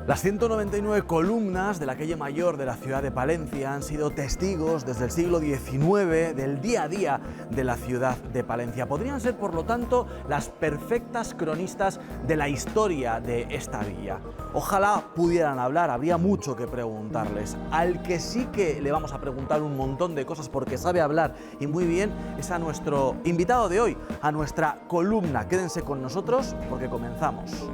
Las 199 columnas de la calle Mayor de la ciudad de Palencia han sido testigos desde el siglo XIX del día a día de la ciudad de Palencia. Podrían ser, por lo tanto, las perfectas cronistas de la historia de esta villa. Ojalá pudieran hablar, habría mucho que preguntarles. Al que sí que le vamos a preguntar un montón de cosas porque sabe hablar y muy bien es a nuestro invitado de hoy, a nuestra columna. Quédense con nosotros porque comenzamos.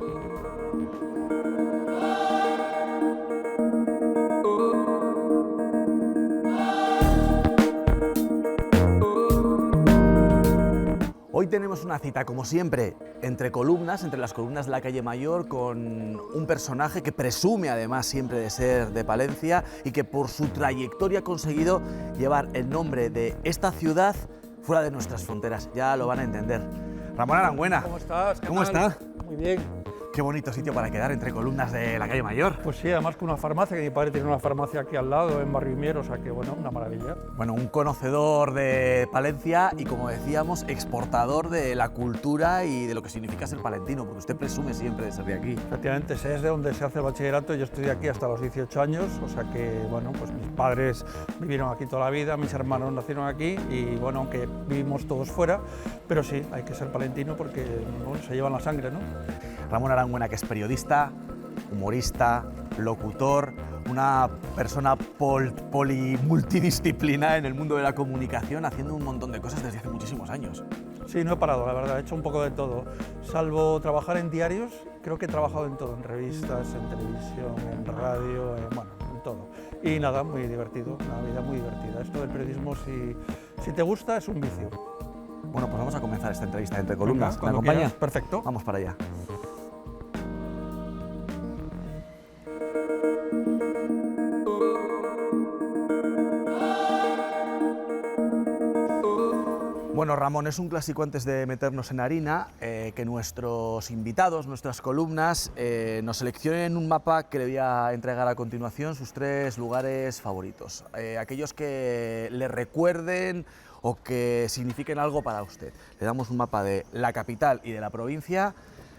Hoy tenemos una cita, como siempre, entre columnas, entre las columnas de la calle Mayor, con un personaje que presume además siempre de ser de Palencia y que por su trayectoria ha conseguido llevar el nombre de esta ciudad fuera de nuestras fronteras. Ya lo van a entender. Ramón Arangüena. ¿Cómo estás? ¿Cómo está? Muy bien. Qué bonito sitio para quedar entre columnas de la calle Mayor. Pues sí, además con una farmacia, que mi padre tiene una farmacia aquí al lado, en Barrio Mier, o sea que bueno, una maravilla. Bueno, un conocedor de Palencia y, como decíamos, exportador de la cultura y de lo que significa ser palentino, porque usted presume siempre de ser de aquí. Efectivamente, es de donde se hace el bachillerato, yo estoy aquí hasta los 18 años, o sea que bueno, pues mis padres vivieron aquí toda la vida, mis hermanos nacieron aquí y bueno, aunque vivimos todos fuera, pero sí, hay que ser palentino porque bueno, se llevan la sangre, ¿no? Ramón Arangüena, que es periodista, humorista, locutor, una persona multidisciplina en el mundo de la comunicación, haciendo un montón de cosas desde hace muchísimos años. Sí, no he parado, la verdad, he hecho un poco de todo. Salvo trabajar en diarios, creo que he trabajado en todo, en revistas, en televisión, en radio, bueno, en todo. Y nada, muy divertido, una vida muy divertida. Esto del periodismo, si te gusta, es un vicio. Bueno, pues vamos a comenzar esta entrevista entre columnas. Venga, ¿Me acompaña? Quieras. Perfecto. Vamos para allá. Bueno, Ramón, es un clásico antes de meternos en harina, que nuestros invitados, nuestras columnas, nos seleccionen un mapa que le voy a entregar a continuación, sus 3 lugares favoritos, aquellos que le recuerden o que signifiquen algo para usted. Le damos un mapa de la capital y de la provincia,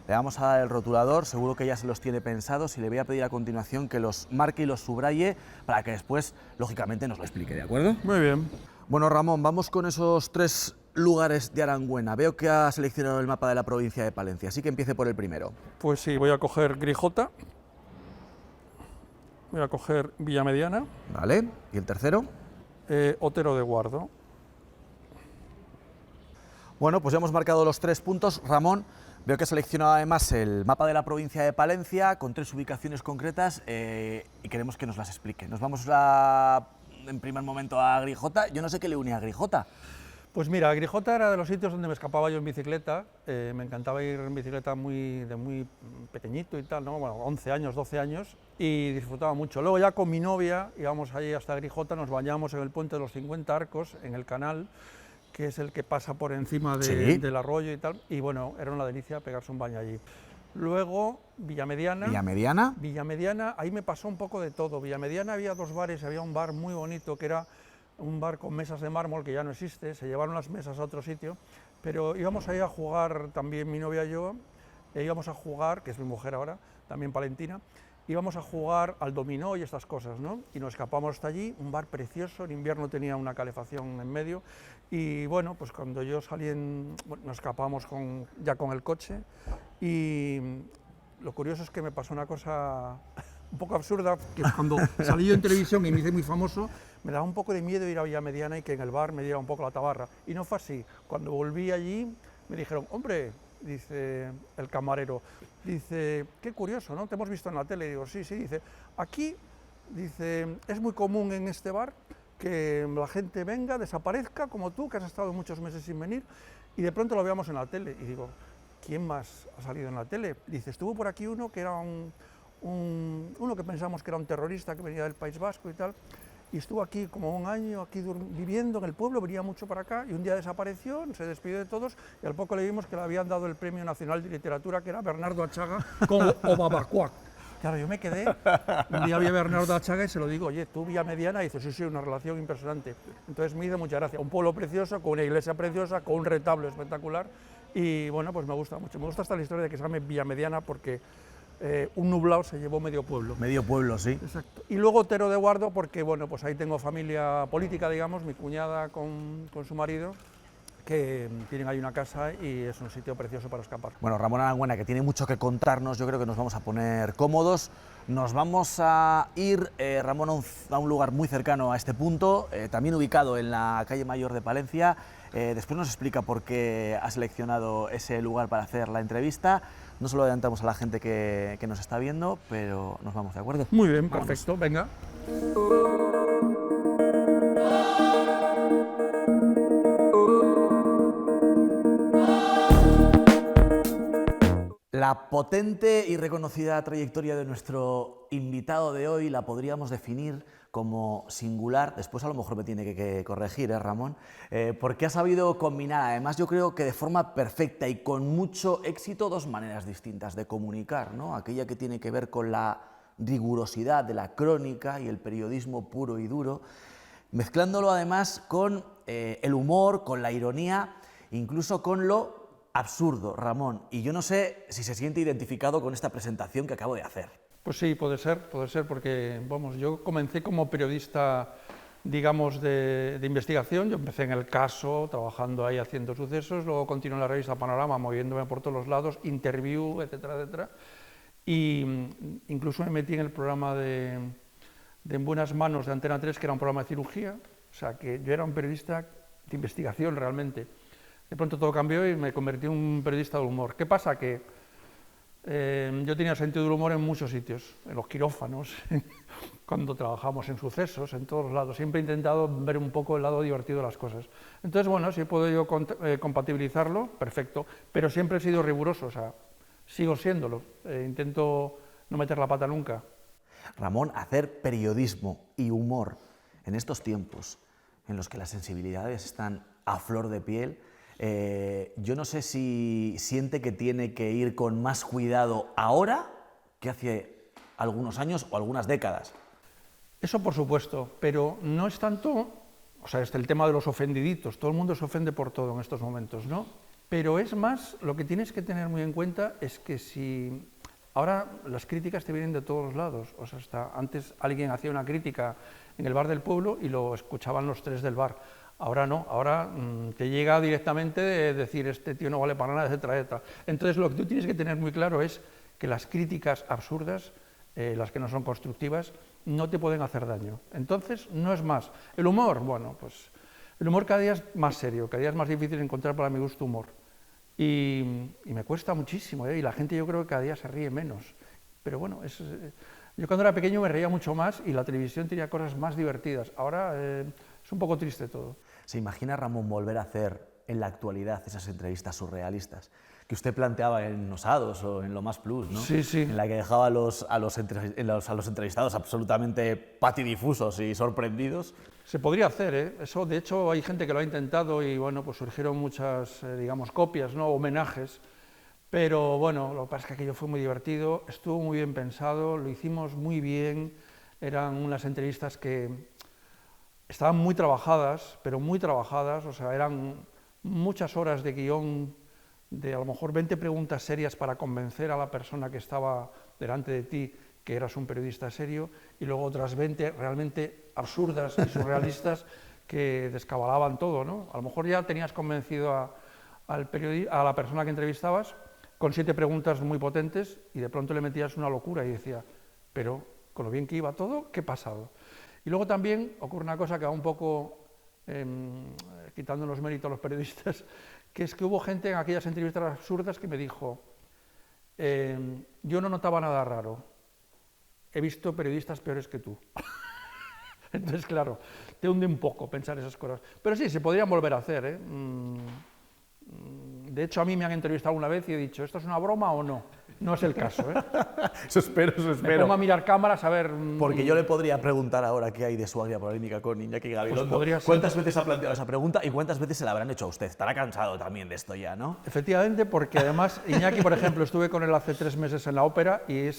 le vamos a dar el rotulador, seguro que ya se los tiene pensados y le voy a pedir a continuación que los marque y los subraye para que después, lógicamente, nos lo explique, ¿de acuerdo? Muy bien. Bueno, Ramón, vamos con esos 3 lugares de Arangüena. Veo que ha seleccionado el mapa de la provincia de Palencia, así que empiece por el primero. Pues sí, voy a coger Grijota, voy a coger Villamediana. Vale, ¿y el tercero? Otero de Guardo. Bueno, pues ya hemos marcado los 3 puntos. Ramón, veo que ha seleccionado además el mapa de la provincia de Palencia con 3 ubicaciones concretas y queremos que nos las explique. Nos vamos en primer momento a Grijota. Yo no sé qué le une a Grijota. Pues mira, Grijota era de los sitios donde me escapaba yo en bicicleta, me encantaba ir en bicicleta de muy pequeñito y tal, ¿no? Bueno, 11 años, 12 años, y disfrutaba mucho. Luego ya con mi novia íbamos allí hasta Grijota, nos bañamos en el puente de los 50 Arcos, en el canal, que es el que pasa por encima ¿Sí? del arroyo y tal, y bueno, era una delicia pegarse un baño allí. Luego, Villamediana. ¿Villamediana? Villamediana, ahí me pasó un poco de todo. Villamediana había 2 bares, había un bar muy bonito que era un bar con mesas de mármol que ya no existe, se llevaron las mesas a otro sitio, pero íbamos ahí a jugar también mi novia y yo, íbamos a jugar, que es mi mujer ahora, también palentina, íbamos a jugar al dominó y estas cosas, ¿no? Y nos escapamos hasta allí, un bar precioso, en invierno tenía una calefacción en medio, y bueno, pues cuando yo salí, nos escapamos ya con el coche, y lo curioso es que me pasó una cosa un poco absurda, que cuando salí yo en televisión y me hice muy famoso, me daba un poco de miedo ir a Villamediana y que en el bar me diera un poco la tabarra. Y no fue así. Cuando volví allí, me dijeron, hombre, dice el camarero, dice, qué curioso, ¿no? Te hemos visto en la tele. Y digo, sí, sí, dice, aquí, dice, es muy común en este bar que la gente venga, desaparezca, como tú, que has estado muchos meses sin venir, y de pronto lo veamos en la tele. Y digo, ¿quién más ha salido en la tele? Dice, estuvo por aquí uno que era uno que pensamos que era un terrorista que venía del País Vasco y tal, y estuvo aquí como un año aquí viviendo en el pueblo, venía mucho para acá y un día desapareció, se despidió de todos y al poco le vimos que le habían dado el Premio Nacional de Literatura, que era Bernardo Achaga con Obabacuac. Claro, yo me quedé, un día vi a Bernardo Achaga y se lo digo, oye, tú Villamediana, y dice, sí, sí, una relación impresionante. Entonces me hizo mucha gracia, un pueblo precioso, con una iglesia preciosa, con un retablo espectacular y bueno, pues me gusta mucho. Me gusta hasta la historia de que se llame Villamediana porque un nublado se llevó medio pueblo. Medio pueblo, sí. Exacto. Y luego Otero de Guardo, porque bueno, pues ahí tengo familia política, digamos, mi cuñada con su marido, que tienen ahí una casa y es un sitio precioso para escapar. Bueno, Ramón Arangüena, que tiene mucho que contarnos, yo creo que nos vamos a poner cómodos. Nos vamos a ir, Ramón, a un lugar muy cercano a este punto, también ubicado en la calle Mayor de Palencia. Después nos explica por qué ha seleccionado ese lugar para hacer la entrevista. No se lo adelantamos a la gente que nos está viendo, pero nos vamos, ¿de acuerdo? Muy bien, Vámonos. perfecto, venga. La potente y reconocida trayectoria de nuestro invitado de hoy la podríamos definir como singular. Después a lo mejor me tiene que corregir, Ramón, porque ha sabido combinar, además yo creo que de forma perfecta y con mucho éxito, dos maneras distintas de comunicar, ¿no? Aquella que tiene que ver con la rigurosidad de la crónica y el periodismo puro y duro, mezclándolo además con el humor, con la ironía, incluso con lo absurdo, Ramón. Y yo no sé si se siente identificado con esta presentación que acabo de hacer. Pues sí, puede ser, porque vamos, yo comencé como periodista, digamos, de investigación. Yo empecé en El Caso, trabajando ahí haciendo sucesos, luego continué en la revista Panorama, moviéndome por todos los lados, Interview, etcétera, etcétera. Y incluso me metí en el programa de En Buenas Manos de Antena 3, que era un programa de cirugía. O sea, que yo era un periodista de investigación realmente. De pronto todo cambió y me convertí en un periodista de humor. ¿Qué pasa? Que yo tenía sentido del humor en muchos sitios, en los quirófanos, cuando trabajamos en sucesos, en todos lados. Siempre he intentado ver un poco el lado divertido de las cosas. Entonces, bueno, si he podido compatibilizarlo, perfecto, pero siempre he sido riguroso, o sea, sigo siéndolo. Intento no meter la pata nunca. Ramón, hacer periodismo y humor en estos tiempos en los que las sensibilidades están a flor de piel, yo no sé si siente que tiene que ir con más cuidado ahora que hace algunos años o algunas décadas. Eso por supuesto, pero no es tanto, o sea, el tema de los ofendiditos, todo el mundo se ofende por todo en estos momentos, ¿no? Pero es más, lo que tienes que tener muy en cuenta es que si ahora las críticas te vienen de todos los lados, o sea, hasta antes alguien hacía una crítica en el bar del pueblo y lo escuchaban los tres del bar. Ahora no, ahora te llega directamente de decir este tío no vale para nada, etcétera, etcétera. Entonces lo que tú tienes que tener muy claro es que las críticas absurdas, las que no son constructivas, no te pueden hacer daño. Entonces no es más. El humor, bueno, pues el humor cada día es más serio, cada día es más difícil encontrar para mi gusto humor. Y me cuesta muchísimo, y la gente yo creo que cada día se ríe menos. Pero bueno, yo cuando era pequeño me reía mucho más y la televisión tenía cosas más divertidas. Ahora es un poco triste todo. ¿Se imagina, Ramón, volver a hacer en la actualidad esas entrevistas surrealistas que usted planteaba en Osados o en Lo Más Plus, ¿no? Sí, sí. En la que dejaba a los entrevistados absolutamente patidifusos y sorprendidos? Se podría hacer, ¿eh? Eso, de hecho, hay gente que lo ha intentado y bueno, pues surgieron muchas, digamos, copias, ¿no? Homenajes. Pero bueno, lo que pasa es que aquello fue muy divertido, estuvo muy bien pensado, lo hicimos muy bien, eran unas entrevistas que estaban muy trabajadas, pero muy trabajadas, o sea, eran muchas horas de guión, de a lo mejor 20 preguntas serias para convencer a la persona que estaba delante de ti que eras un periodista serio, y luego otras 20 realmente absurdas y surrealistas que descabalaban todo, ¿no? A lo mejor ya tenías convencido a la persona que entrevistabas con 7 preguntas muy potentes y de pronto le metías una locura y decía, pero con lo bien que iba todo, ¿qué ha pasado? Y luego también ocurre una cosa que va un poco quitando los méritos a los periodistas, que es que hubo gente en aquellas entrevistas absurdas que me dijo, yo no notaba nada raro, he visto periodistas peores que tú. Entonces, claro, te hunde un poco pensar esas cosas. Pero sí, se podrían volver a hacer, ¿eh? De hecho, a mí me han entrevistado una vez y he dicho, ¿esto es una broma o no? No es el caso, ¿eh? Eso espero. Me pongo a mirar cámaras a ver... Porque yo le podría preguntar ahora qué hay de su agria polémica con Iñaki Gabilondo. Pues ¿Cuántas veces ha planteado esa pregunta y cuántas veces se la habrán hecho a usted? Estará cansado también de esto ya, ¿no? Efectivamente, porque además Iñaki, por ejemplo, estuve con él hace 3 meses en la ópera y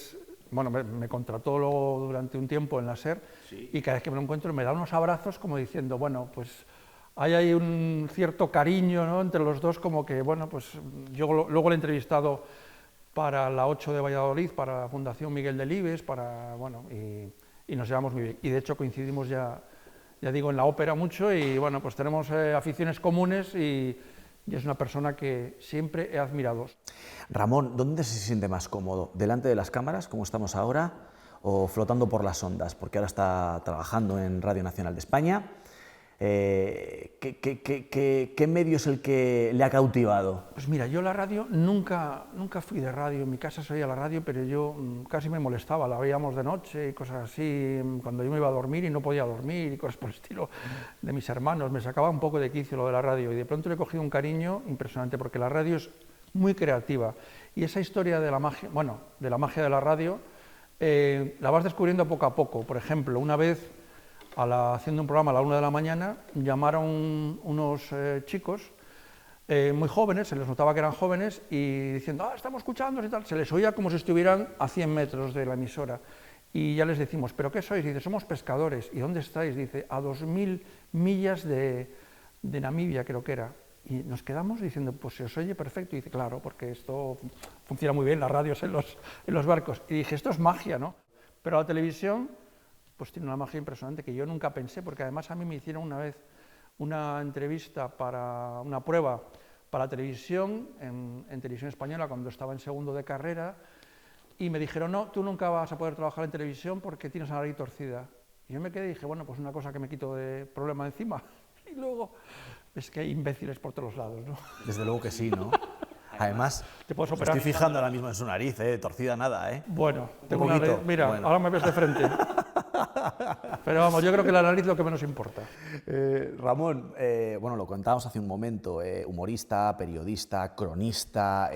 bueno, me contrató luego durante un tiempo en la SER, sí. Y cada vez que me lo encuentro me da unos abrazos como diciendo, bueno, pues hay ahí un cierto cariño, ¿no?, entre los dos, como que, bueno, pues yo luego le he entrevistado para la 8 de Valladolid, para la Fundación Miguel Delibes, bueno, y nos llevamos muy bien. Y de hecho coincidimos ya digo, en la ópera mucho y bueno, pues tenemos aficiones comunes y es una persona que siempre he admirado. Ramón, ¿dónde se siente más cómodo? ¿Delante de las cámaras, como estamos ahora, o flotando por las ondas? Porque ahora está trabajando en Radio Nacional de España. ¿Qué medio es el que le ha cautivado? Pues mira, yo la radio nunca fui de radio, en mi casa se oía la radio, pero yo casi me molestaba, la veíamos de noche y cosas así, cuando yo me iba a dormir y no podía dormir y cosas por el estilo de mis hermanos, me sacaba un poco de quicio lo de la radio y de pronto le he cogido un cariño impresionante porque la radio es muy creativa y esa historia de la magia, bueno, de la magia de la radio, la vas descubriendo poco a poco. Por ejemplo, una vez haciendo un programa a la 1 de la mañana, llamaron unos chicos muy jóvenes, se les notaba que eran jóvenes, y diciendo, estamos escuchando y tal, se les oía como si estuvieran a 100 metros de la emisora. Y ya les decimos, ¿pero qué sois? Dice, somos pescadores. ¿Y dónde estáis? Dice, a 2000 millas de Namibia, creo que era. Y nos quedamos diciendo, pues se os oye perfecto. Y dice, claro, porque esto funciona muy bien, las radios en los barcos. Y dije, esto es magia, ¿no? Pero la televisión pues tiene una magia impresionante que yo nunca pensé, porque además a mí me hicieron una vez una entrevista para una prueba para televisión, en televisión española, cuando estaba en segundo de carrera, y me dijeron, no, tú nunca vas a poder trabajar en televisión porque tienes la nariz torcida. Y yo me quedé y dije, bueno, pues una cosa que me quito de problema encima. Y luego, es que hay imbéciles por todos lados, ¿no? Desde luego que sí, ¿no? Además, ¿te puedes me operar? estoy fijando ahora mismo en su nariz, torcida nada, ¿eh? Bueno, tengo una nariz, mira, bueno. Ahora me ves de frente. Pero vamos, yo creo que la nariz es lo que menos importa. Ramón, bueno, lo contábamos hace un momento, humorista, periodista, cronista,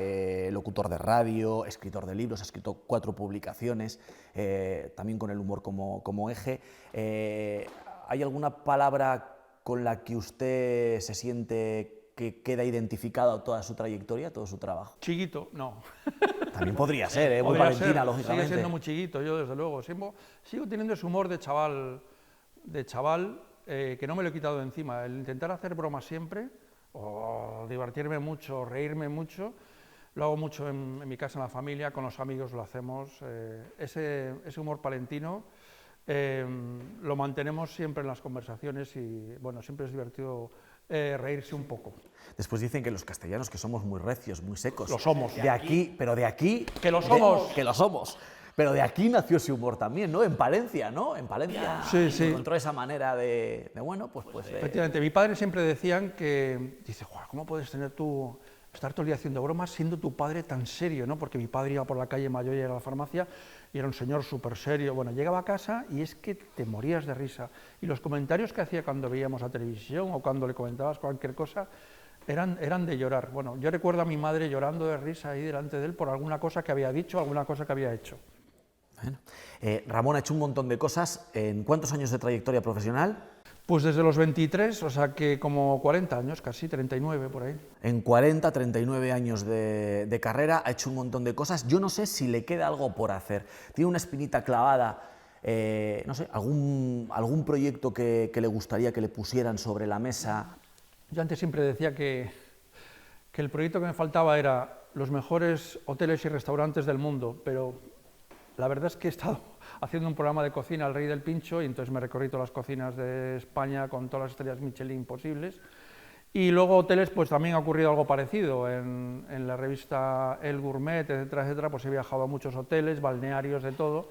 locutor de radio, escritor de libros, ha escrito 4 publicaciones, también con el humor como eje. ¿Hay alguna palabra con la que usted se siente que queda identificado toda su trayectoria, todo su trabajo? Chiquito, no. También podría ser, muy valentina, lógicamente. Sigue siendo muy chiquito, yo desde luego. Sigo teniendo ese humor de chaval, que no me lo he quitado de encima. El intentar hacer bromas siempre, o divertirme mucho, reírme mucho, lo hago mucho en mi casa, en la familia, con los amigos lo hacemos. Ese humor palentino lo mantenemos siempre en las conversaciones y bueno, siempre es divertido reírse un poco. Después dicen que los castellanos que somos muy recios, muy secos. Lo somos. De aquí, pero de aquí... ¡Que lo somos! Que lo somos. Pero de aquí nació ese humor también, ¿no? En Palencia, ¿no? En Palencia sí. encontró esa manera de bueno, pues... Efectivamente, mi padre siempre decían que... Dice, ¿cómo puedes tener tú... estar todo el día haciendo bromas siendo tu padre tan serio, ¿no? Porque mi padre iba por la calle Mayor y era a la farmacia y era un señor súper serio. Bueno, llegaba a casa y es que te morías de risa. Y los comentarios que hacía cuando veíamos la televisión o cuando le comentabas cualquier cosa eran de llorar. Bueno, yo recuerdo a mi madre llorando de risa ahí delante de él por alguna cosa que había dicho, alguna cosa que había hecho. Bueno, Ramón ha hecho un montón de cosas. ¿En cuántos años de trayectoria profesional? Pues desde los 23, o sea que como 40 años, casi 39 por ahí. En 40, 39 años de carrera ha hecho un montón de cosas. Yo no sé si le queda algo por hacer. Tiene una espinita clavada, no sé, algún proyecto que le gustaría que le pusieran sobre la mesa. Yo antes siempre decía que el proyecto que me faltaba era los mejores hoteles y restaurantes del mundo, pero la verdad es que he estado haciendo un programa de cocina al Rey del Pincho y entonces me recorrí todas las cocinas de España con todas las estrellas Michelin posibles. Y luego hoteles, pues también ha ocurrido algo parecido. En la revista El Gourmet, etcétera, etcétera, pues he viajado a muchos hoteles, balnearios, de todo.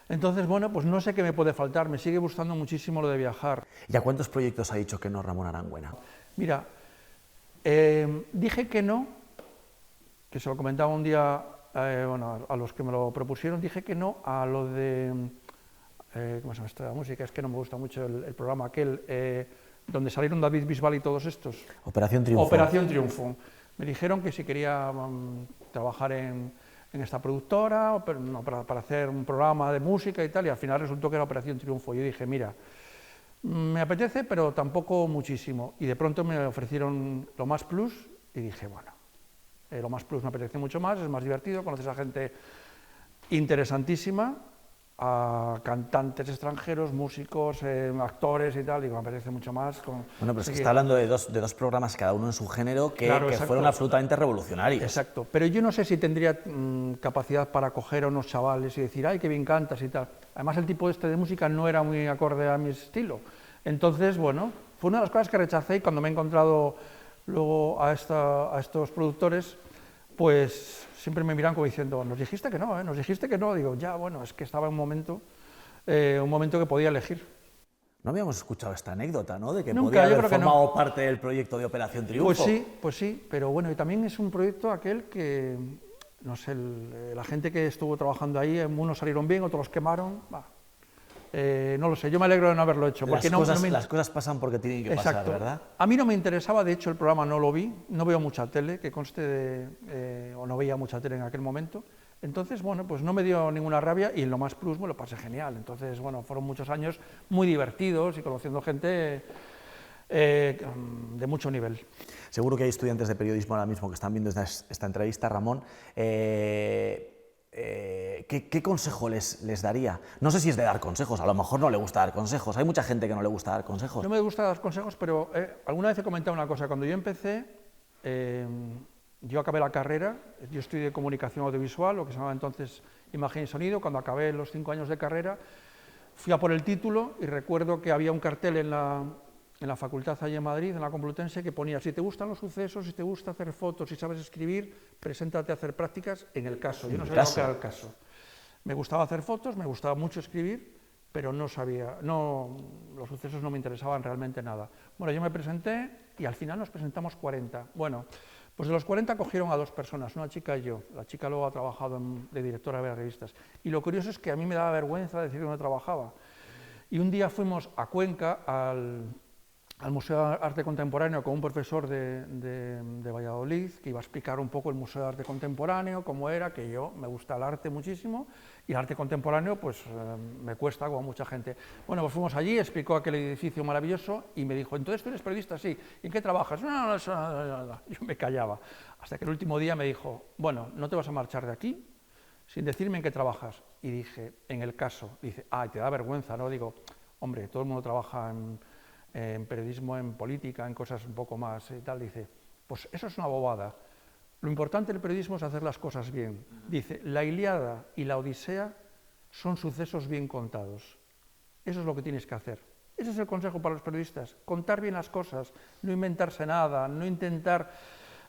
Entonces, bueno, pues no sé qué me puede faltar, me sigue gustando muchísimo lo de viajar. ¿Y a cuántos proyectos ha dicho que no Ramón Arangüena? Mira, dije que no, que se lo comentaba un día bueno, a los que me lo propusieron, dije que no a lo de, ¿cómo se llama esta música? Es que no me gusta mucho el programa aquel, donde salieron David Bisbal y todos estos. Operación Triunfo. Operación Triunfo. Me dijeron que si quería trabajar en esta productora para hacer un programa de música y tal, y al final resultó que era Operación Triunfo. Yo dije, mira, me apetece, pero tampoco muchísimo. Y de pronto me ofrecieron Lo Más Plus y dije, bueno, Lo Más Plus me apetece mucho más, es más divertido, conoces a gente interesantísima, a cantantes extranjeros, músicos, actores y tal, digo, me apetece mucho más. Bueno, pero es que está hablando de dos programas, cada uno en su género, que, claro, que fueron absolutamente revolucionarios. Exacto, pero yo no sé si tendría capacidad para coger a unos chavales y decir, ay, qué bien cantas y tal. Además, el tipo de música no era muy acorde a mi estilo. Entonces, bueno, fue una de las cosas que rechacé, y cuando me he encontrado luego a estos productores, pues siempre me miran como diciendo, nos dijiste que no, nos dijiste que no. Digo, ya, bueno, es que estaba en un momento que podía elegir. No habíamos escuchado esta anécdota, ¿no? De que Nunca, podía yo haber creo que formado no. parte del proyecto de Operación Triunfo. Pues sí, pero bueno, y también es un proyecto aquel que, no sé, la gente que estuvo trabajando ahí, unos salieron bien, otros los quemaron, no lo sé, yo me alegro de no haberlo hecho. Porque Las cosas pasan porque tienen que pasar, ¿verdad? A mí no me interesaba, de hecho el programa no lo vi, no veo mucha tele, que conste o no veía mucha tele en aquel momento. Entonces, bueno, pues no me dio ninguna rabia y en lo más plus me lo pasé genial. Entonces, bueno, fueron muchos años muy divertidos y conociendo gente de mucho nivel. Seguro que hay estudiantes de periodismo ahora mismo que están viendo esta entrevista, Ramón. ¿Qué consejo les daría? No sé si es de dar consejos, a lo mejor no le gusta dar consejos, hay mucha gente que no le gusta dar consejos. No me gusta dar consejos, pero alguna vez he comentado una cosa. Cuando yo empecé, yo acabé la carrera, yo estudié comunicación audiovisual, lo que se llamaba entonces imagen y sonido. Cuando acabé los 5 años de carrera, fui a por el título y recuerdo que había un cartel en la facultad allí en Madrid, en la Complutense, que ponía, si te gustan los sucesos, si te gusta hacer fotos, si sabes escribir, preséntate a hacer prácticas en el caso. Yo no sabía lo que era el caso. Me gustaba hacer fotos, me gustaba mucho escribir, pero no sabía, los sucesos no me interesaban realmente nada. Bueno, yo me presenté y al final nos presentamos 40. Bueno, pues de los 40 cogieron a 2 personas, una chica y yo. La chica luego ha trabajado de directora de varias revistas. Y lo curioso es que a mí me daba vergüenza decir dónde trabajaba. Y un día fuimos a Cuenca, al Museo de Arte Contemporáneo, con un profesor de Valladolid, que iba a explicar un poco el Museo de Arte Contemporáneo, cómo era, que yo me gusta el arte muchísimo, y el arte contemporáneo pues me cuesta, como a mucha gente. Bueno, pues fuimos allí, explicó aquel edificio maravilloso, y me dijo, entonces tú eres periodista, sí, ¿y en qué trabajas? No. Yo me callaba, hasta que el último día me dijo, bueno, no te vas a marchar de aquí sin decirme en qué trabajas. Y dije, en el caso. Dice, ay, te da vergüenza, ¿no? Digo, hombre, todo el mundo trabaja en periodismo, en política, en cosas un poco más y tal. Dice, pues eso es una bobada. Lo importante del periodismo es hacer las cosas bien. Dice, la Ilíada y la Odisea son sucesos bien contados. Eso es lo que tienes que hacer. Ese es el consejo para los periodistas, contar bien las cosas, no inventarse nada, no intentar...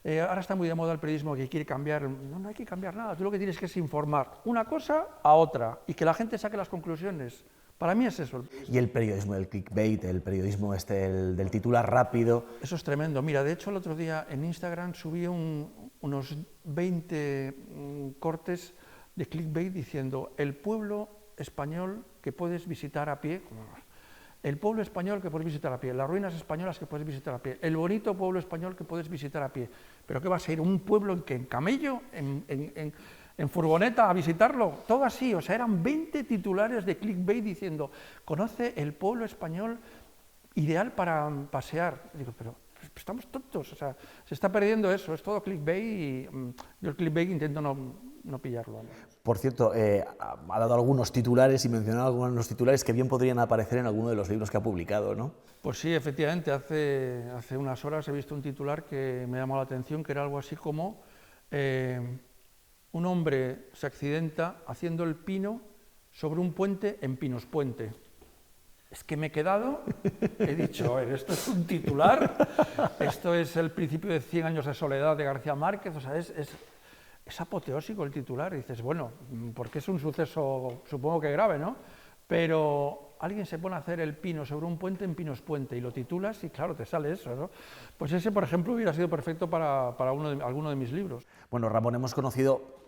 ahora está muy de moda el periodismo que quiere cambiar, no hay que cambiar nada, tú lo que tienes que es informar una cosa a otra y que la gente saque las conclusiones. Para mí es eso. Y el periodismo del clickbait, el periodismo del titular rápido. Eso es tremendo. Mira, de hecho el otro día en Instagram subí unos 20 cortes de clickbait diciendo el pueblo español que puedes visitar a pie, el pueblo español que puedes visitar a pie, las ruinas españolas que puedes visitar a pie, el bonito pueblo español que puedes visitar a pie. ¿Pero qué va a ser? ¿Un pueblo en camello? ¿En furgoneta a visitarlo? Todo así, o sea, eran 20 titulares de clickbait diciendo, conoce el pueblo español ideal para pasear. Digo, pero estamos tontos, o sea, se está perdiendo eso, es todo clickbait y yo el clickbait intento no pillarlo. Por cierto, ha dado algunos titulares y mencionado algunos titulares que bien podrían aparecer en alguno de los libros que ha publicado, ¿no? Pues sí, efectivamente, hace unas horas he visto un titular que me llamó la atención, que era algo así como un hombre se accidenta haciendo el pino sobre un puente en Pinospuente. Es que me he quedado, he dicho, esto es un titular, esto es el principio de 100 años de soledad de García Márquez, o sea, es apoteósico el titular, y dices, bueno, porque es un suceso, supongo que grave, ¿no? Pero alguien se pone a hacer el pino sobre un puente en Pinospuente y lo titulas y claro, te sale eso, ¿no? Pues ese, por ejemplo, hubiera sido perfecto para alguno de mis libros. Bueno, Ramón, hemos conocido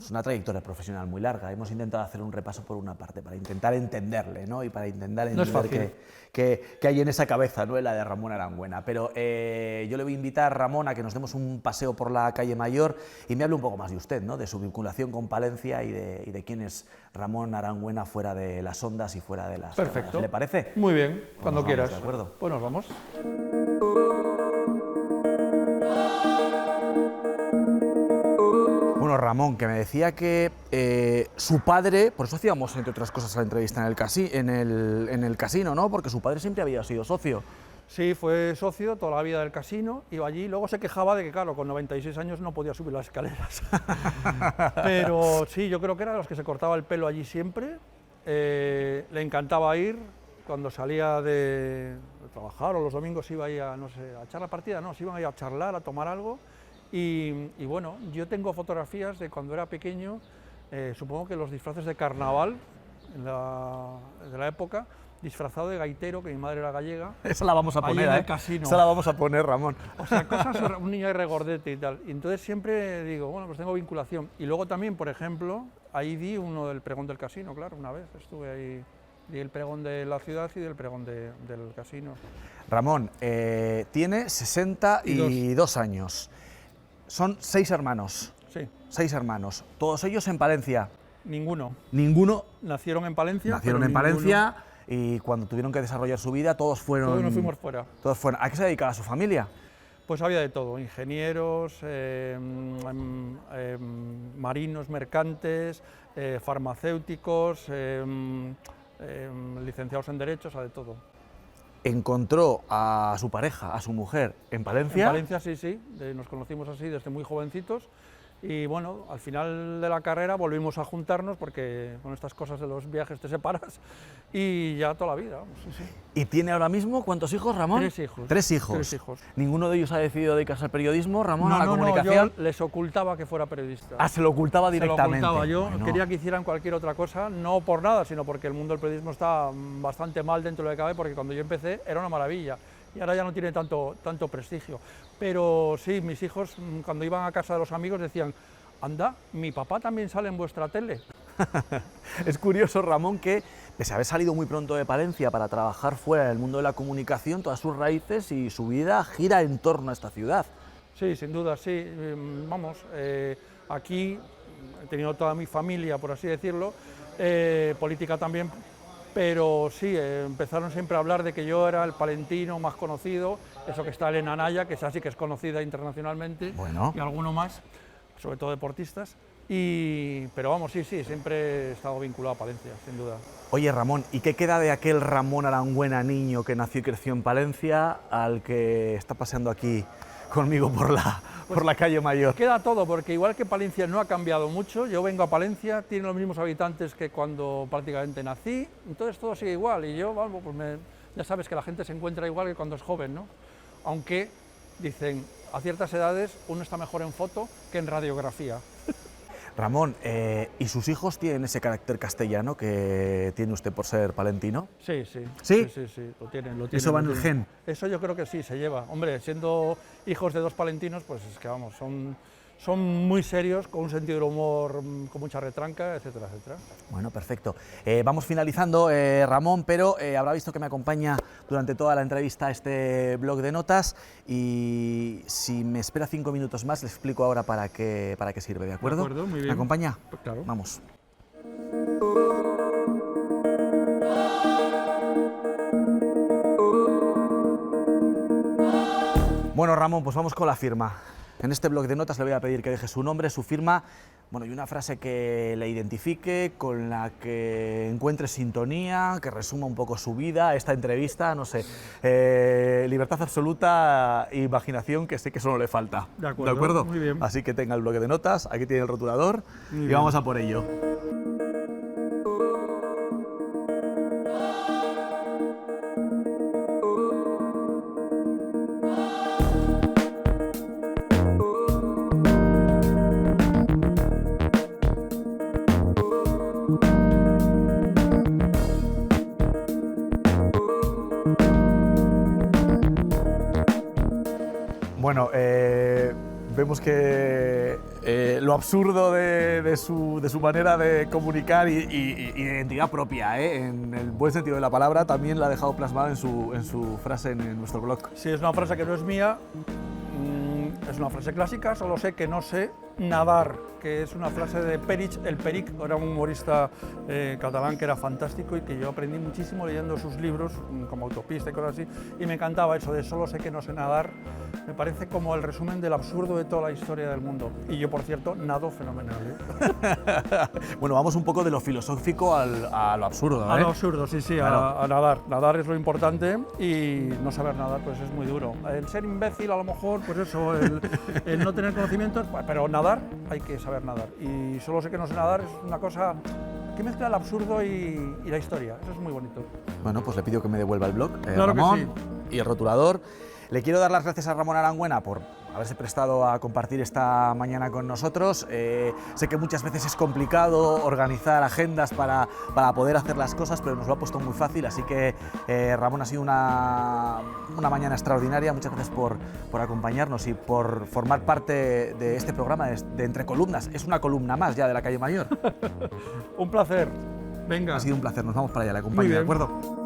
una trayectoria profesional muy larga. Hemos intentado hacer un repaso por una parte, para intentar entenderle, ¿no? Y para intentar entender qué hay en esa cabeza, ¿no? En la de Ramón Arangüena. Pero yo le voy a invitar, Ramón, a que nos demos un paseo por la calle Mayor y me hable un poco más de usted, ¿no? De su vinculación con Palencia y de quién es Ramón Arangüena fuera de las ondas y fuera de las Perfecto. cámaras. ¿Le parece? Muy bien, cuando quieras. De acuerdo. Pues nos vamos. Bueno, Bueno, Ramón, que me decía que su padre, por eso hacíamos entre otras cosas la entrevista en el casino, ¿no? Porque su padre siempre había sido socio. Sí, fue socio toda la vida del casino, iba allí, luego se quejaba de que, claro, con 96 años no podía subir las escaleras. Pero sí, yo creo que era de los que se cortaba el pelo allí siempre, le encantaba ir, cuando salía de trabajar o los domingos iba ahí a, no sé, a echar la partida, no, se iban ahí a charlar, a tomar algo, y bueno, yo tengo fotografías de cuando era pequeño, supongo que los disfraces de carnaval de la época, disfrazado de gaitero, que mi madre era gallega. Esa la vamos a poner, en el casino. Esa la vamos a poner, Ramón. O sea, cosas, un niño de regordete y tal. Y entonces siempre digo, bueno, pues tengo vinculación. Y luego también, por ejemplo, ahí di uno del pregón del casino, claro, una vez estuve ahí, di el pregón de la ciudad y del pregón del casino. Ramón, tiene 62 años. Son 6 hermanos. Sí. 6 hermanos. ¿Todos ellos en Palencia? Ninguno. ¿Ninguno? Nacieron en Palencia. Nacieron en Palencia. Y cuando tuvieron que desarrollar su vida, todos fueron... Todos nos fuimos fuera. Todos fueron. ¿A qué se dedicaba su familia? Pues había de todo, ingenieros, marinos, mercantes, farmacéuticos, licenciados en Derecho, o sea, de todo. Encontró a su pareja, a su mujer, en Palencia. En Palencia, sí, sí, nos conocimos así desde muy jovencitos. Y bueno, al final de la carrera volvimos a juntarnos porque con estas cosas de los viajes te separas y ya toda la vida. Sí, sí. ¿Y tiene ahora mismo cuántos hijos, Ramón? 3 hijos. 3 hijos. 3 hijos. ¿Ninguno de ellos ha decidido dedicarse al periodismo, Ramón, No, a la no, comunicación? no, yo les ocultaba que fuera periodista. Ah, se lo ocultaba directamente. Se lo ocultaba. Yo Bueno. quería que hicieran cualquier otra cosa, no por nada, sino porque el mundo del periodismo está bastante mal dentro de lo que cabe, porque cuando yo empecé era una maravilla. Y ahora ya no tiene tanto prestigio. Pero sí, mis hijos, cuando iban a casa de los amigos, decían: anda, mi papá también sale en vuestra tele. Es curioso, Ramón, que pese a haber salido muy pronto de Palencia para trabajar fuera del mundo de la comunicación, todas sus raíces y su vida gira en torno a esta ciudad. Sí, sin duda, sí. Vamos, aquí he tenido toda mi familia, por así decirlo, política también, pero sí, empezaron siempre a hablar de que yo era el palentino más conocido, eso que está Elena Naya, que esa sí que es conocida internacionalmente, Bueno. Y alguno más, sobre todo deportistas, pero vamos, sí, siempre he estado vinculado a Palencia, sin duda. Oye, Ramón, ¿y qué queda de aquel Ramón Arangüena niño que nació y creció en Palencia al que está paseando aquí conmigo por la calle Mayor? Queda todo, porque igual que Palencia no ha cambiado mucho, yo vengo a Palencia, tiene los mismos habitantes que cuando prácticamente nací, entonces todo sigue igual, y yo, vamos, pues ya sabes que la gente se encuentra igual que cuando es joven, ¿no? Aunque, dicen, a ciertas edades uno está mejor en foto que en radiografía. Ramón, ¿y sus hijos tienen ese carácter castellano que tiene usted por ser palentino? Sí. ¿Sí? Sí, lo tienen. ¿Eso va en el gen? Eso yo creo que sí, se lleva. Hombre, siendo hijos de 2 palentinos, pues es que vamos, son muy serios, con un sentido del humor con mucha retranca, etcétera, etcétera. Bueno, perfecto. Vamos finalizando, Ramón, pero habrá visto que me acompaña durante toda la entrevista este blog de notas y si me espera 5 minutos más, le explico ahora para qué sirve, ¿de acuerdo? De acuerdo, muy bien. ¿Me acompaña? Pues claro. Vamos. Bueno, Ramón, pues vamos con la firma. En este blog de notas le voy a pedir que deje su nombre, su firma, bueno, y una frase que le identifique, con la que encuentre sintonía, que resuma un poco su vida, esta entrevista, no sé. Libertad absoluta e imaginación, que sé que eso no le falta. De acuerdo, muy bien. Así que tenga el bloque de notas, aquí tiene el rotulador Muy y bien. vamos a por ello. Bueno, vemos que lo absurdo de su manera de comunicar y de identidad propia, en el buen sentido de la palabra, también la ha dejado plasmada en su frase en nuestro blog. Sí, es una frase que no es mía, es una frase clásica, solo sé que no sé nadar, que es una frase de Perich, el Peric, era un humorista catalán que era fantástico y que yo aprendí muchísimo leyendo sus libros, como Autopista y cosas así, y me encantaba eso de solo sé que no sé nadar, me parece como el resumen del absurdo de toda la historia del mundo. Y yo, por cierto, nado fenomenal, ¿eh? Bueno, vamos un poco de lo filosófico a lo absurdo, ¿eh? A lo absurdo, sí, sí, Claro. a nadar. Nadar es lo importante y no saber nadar pues es muy duro. El ser imbécil a lo mejor, pues eso, el no tener conocimientos, pero nadar hay que saber nadar. Y solo sé que no sé nadar es una cosa que mezcla el absurdo y la historia. Eso es muy bonito. Bueno, pues le pido que me devuelva el blog, Claro que Ramón, sí. y el rotulador. Le quiero dar las gracias a Ramón Arangüena por haberse prestado a compartir esta mañana con nosotros. Sé que muchas veces es complicado organizar agendas para poder hacer las cosas, pero nos lo ha puesto muy fácil, así que Ramón, ha sido una mañana extraordinaria. Muchas gracias por acompañarnos y por formar parte de este programa de Entre Columnas. Es una columna más ya de la Calle Mayor. Un placer. Venga. Ha sido un placer, nos vamos para allá, le Muy acompaño, ¿de bien. acuerdo?